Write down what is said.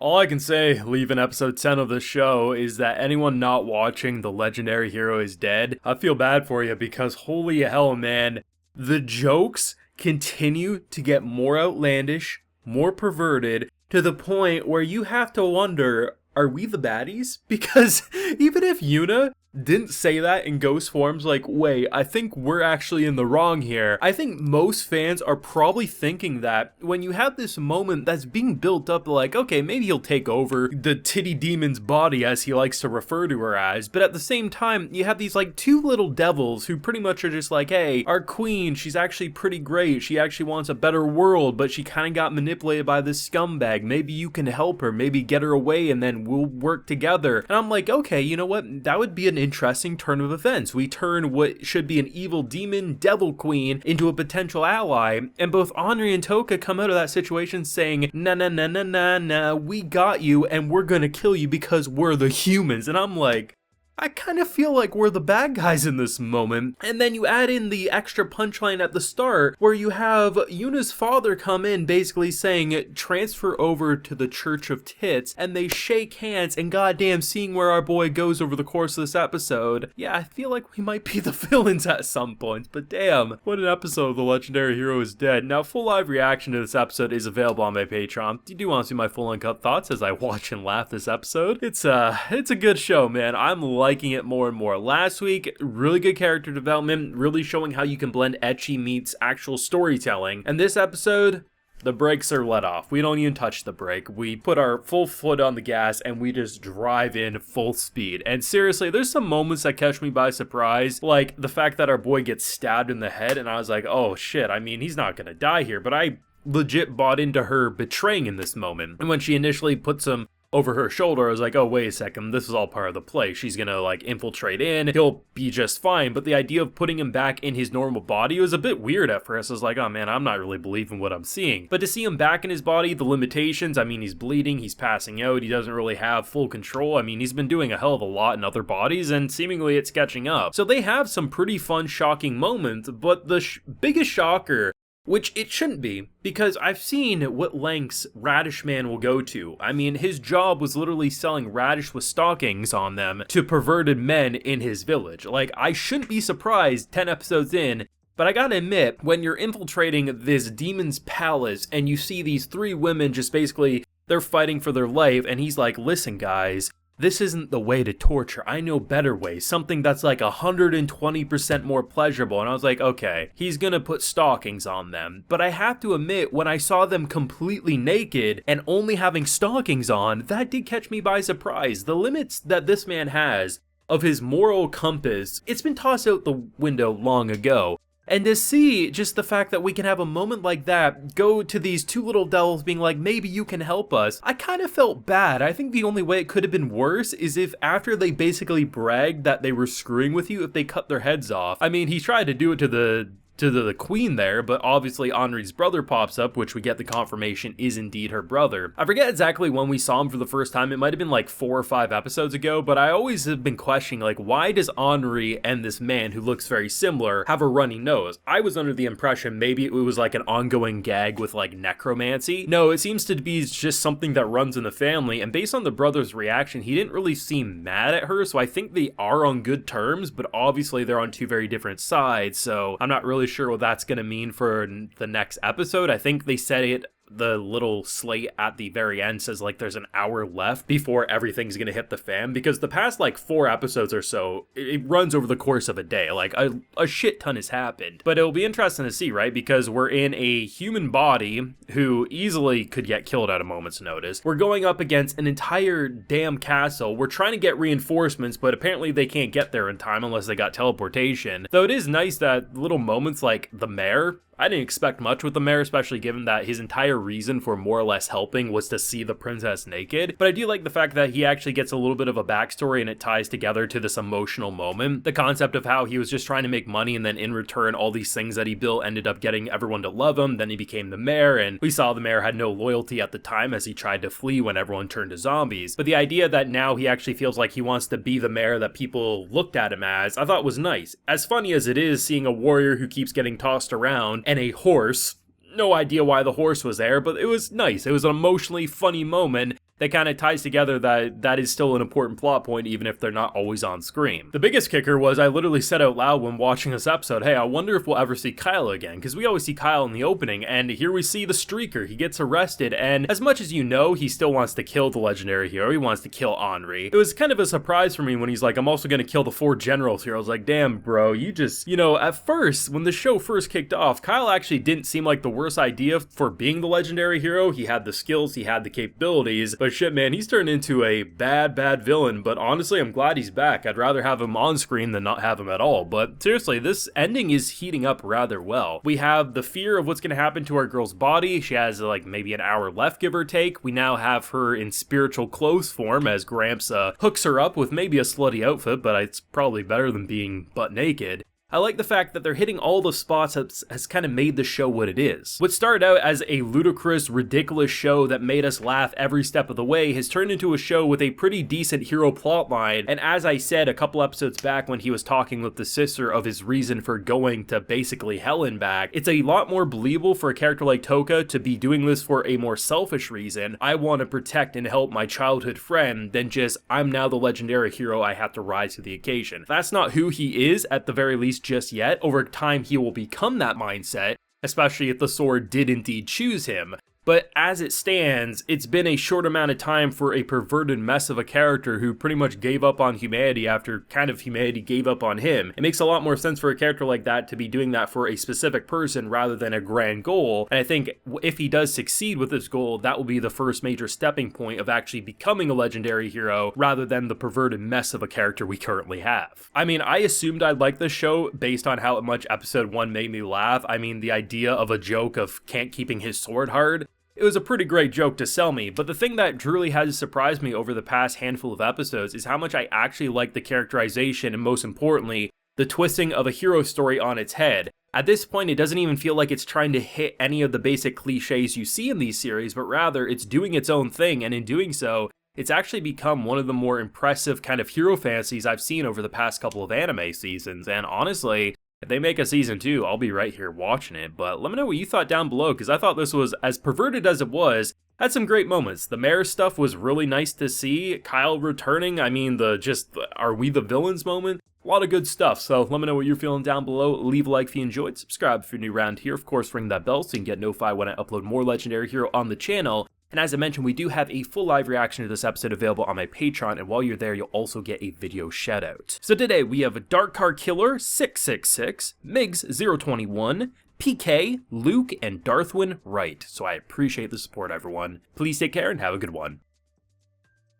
All I can say, leaving episode 10 of the show, is that anyone not watching The Legendary Hero is Dead, I feel bad for you because holy hell, man, the jokes continue to get more outlandish, more perverted, to the point where you have to wonder, are we the baddies? Because even if Yuna didn't say that in ghost forms, like, wait, I think we're actually in the wrong here. I think most fans are probably thinking that when you have this moment that's being built up, like, okay, maybe he'll take over the titty demon's body, as he likes to refer to her as, but at the same time, you have these, like, two little devils who pretty much are just like, hey, our queen, she's actually pretty great, she actually wants a better world, but she kind of got manipulated by this scumbag, maybe you can help her, maybe get her away, and then we'll work together. And I'm like, okay, you know what, that would be an interesting turn of events. We turn what should be an evil demon devil queen into a potential ally, and both Henri and Toka come out of that situation saying, nah, we got you and we're gonna kill you because we're the humans. And I'm like, I kind of feel like we're the bad guys in this moment. And then you add in the extra punchline at the start where you have Yuna's father come in basically saying, transfer over to the Church of Tits, and they shake hands, and goddamn, seeing where our boy goes over the course of this episode, yeah, I feel like we might be the villains at some points, but damn, what an episode of The Legendary Hero is Dead. Now, full live reaction to this episode is available on my Patreon. If you do want to see my full uncut thoughts as I watch and laugh this episode, it's a good show, man. I'm liking it more and more. Last week, really good character development, really showing how you can blend ecchi meets actual storytelling. And this episode, the brakes are let off. We don't even touch the brake. We put our full foot on the gas and we just drive in full speed. And seriously, there's some moments that catch me by surprise, like the fact that our boy gets stabbed in the head, and I was like, oh shit, I mean, he's not gonna die here, but I legit bought into her betraying in this moment. And when she initially puts him over her shoulder, I was like, oh, wait a second, this is all part of the play. She's gonna, like, infiltrate in, he'll be just fine, but the idea of putting him back in his normal body was a bit weird at first. I was like, oh man, I'm not really believing what I'm seeing. But to see him back in his body, the limitations, I mean, he's bleeding, he's passing out, he doesn't really have full control. I mean, he's been doing a hell of a lot in other bodies, and seemingly it's catching up. So they have some pretty fun, shocking moments, but the biggest shocker, which it shouldn't be, because I've seen what lengths Radish Man will go to. I mean, his job was literally selling radish with stockings on them to perverted men in his village. Like, I shouldn't be surprised 10 episodes in, but I gotta admit, when you're infiltrating this demon's palace and you see these three women just basically, they're fighting for their life, and he's like, listen guys, this isn't the way to torture. I know better ways. Something that's like 120% more pleasurable. And I was like, okay, he's gonna put stockings on them. But I have to admit, when I saw them completely naked and only having stockings on, that did catch me by surprise. The limits that this man has of his moral compass, it's been tossed out the window long ago. And to see just the fact that we can have a moment like that go to these two little devils being like, maybe you can help us, I kind of felt bad. I think the only way it could have been worse is if after they basically bragged that they were screwing with you, if they cut their heads off. I mean, he tried to do it to the queen there, but obviously Henri's brother pops up, which we get the confirmation is indeed her brother. I forget exactly when we saw him for the first time. It might have been like 4 or 5 episodes ago, but I always have been questioning, like, why does Henri and this man who looks very similar have a runny nose? I was under the impression maybe it was like an ongoing gag with like necromancy. No, it seems to be just something that runs in the family, and based on the brother's reaction, he didn't really seem mad at her, so I think they are on good terms, but obviously they're on two very different sides, so I'm not really sure what that's going to mean for the next episode. I think they said it, the little slate at the very end says like there's an hour left before everything's gonna hit the fan, because the past like 4 episodes or so, it runs over the course of a day. Like a shit ton has happened. But it'll be interesting to see, right? Because we're in a human body who easily could get killed at a moment's notice. We're going up against an entire damn castle. We're trying to get reinforcements, but apparently they can't get there in time unless they got teleportation. Though it is nice that little moments like the mayor, I didn't expect much with the mayor, especially given that his entire reason for more or less helping was to see the princess naked. But I do like the fact that he actually gets a little bit of a backstory and it ties together to this emotional moment. The concept of how he was just trying to make money and then in return all these things that he built ended up getting everyone to love him. Then he became the mayor, and we saw the mayor had no loyalty at the time as he tried to flee when everyone turned to zombies. But the idea that now he actually feels like he wants to be the mayor that people looked at him as, I thought was nice. As funny as it is seeing a warrior who keeps getting tossed around and a horse, no idea why the horse was there, but it was nice. It was an emotionally funny moment that kind of ties together that is still an important plot point even if they're not always on screen. The biggest kicker was I literally said out loud when watching this episode, hey, I wonder if we'll ever see Kyle again, because we always see Kyle in the opening, and here we see the streaker. He gets arrested, and as much as you know, he still wants to kill the legendary hero. He wants to kill Henri. It was kind of a surprise for me when he's like, I'm also going to kill the 4 generals here. I was like, damn, bro, you just, at first, when the show first kicked off, Kyle actually didn't seem like the worst idea for being the legendary hero. He had the skills, he had the capabilities, but shit, man, he's turned into a bad villain. But honestly, I'm glad he's back. I'd rather have him on screen than not have him at all. But seriously, this ending is heating up rather well. We have the fear of what's going to happen to our girl's body. She has like maybe an hour left, give or take. We now have her in spiritual clothes form as Gramps hooks her up with maybe a slutty outfit, but it's probably better than being butt naked. I like the fact that they're hitting all the spots that has kind of made the show what it is. What started out as a ludicrous, ridiculous show that made us laugh every step of the way has turned into a show with a pretty decent hero plotline, and as I said a couple episodes back when he was talking with the sister of his reason for going to basically hell and back, it's a lot more believable for a character like Toka to be doing this for a more selfish reason. I want to protect and help my childhood friend than just, I'm now the legendary hero, I have to rise to the occasion. That's not who he is, at the very least, just yet. Over time, he will become that mindset, especially if the sword did indeed choose him. But as it stands, it's been a short amount of time for a perverted mess of a character who pretty much gave up on humanity after kind of humanity gave up on him. It makes a lot more sense for a character like that to be doing that for a specific person rather than a grand goal. And I think if he does succeed with this goal, that will be the first major stepping point of actually becoming a legendary hero rather than the perverted mess of a character we currently have. I mean, I assumed I'd like this show based on how much episode 1 made me laugh. I mean, the idea of a joke of Kent keeping his sword hard, it was a pretty great joke to sell me, but the thing that truly has surprised me over the past handful of episodes is how much I actually like the characterization and, most importantly, the twisting of a hero story on its head. At this point, it doesn't even feel like it's trying to hit any of the basic cliches you see in these series, but rather it's doing its own thing, and in doing so, it's actually become one of the more impressive kind of hero fantasies I've seen over the past couple of anime seasons, and honestly, if they make a season 2, I'll be right here watching it, but let me know what you thought down below, because I thought this was, as perverted as it was, had some great moments. The mayor stuff was really nice to see. Kyle returning, I mean, are we the villains moment? A lot of good stuff, so let me know what you're feeling down below. Leave a like if you enjoyed, subscribe if you're new around here, of course ring that bell so you can get notified when I upload more Legendary Hero on the channel. And as I mentioned, we do have a full live reaction to this episode available on my Patreon, and while you're there, you'll also get a video shoutout. So today, we have Dark Car Killer 666, Migs 021, PK, Luke, and Darthwin Wright. So I appreciate the support, everyone. Please take care and have a good one.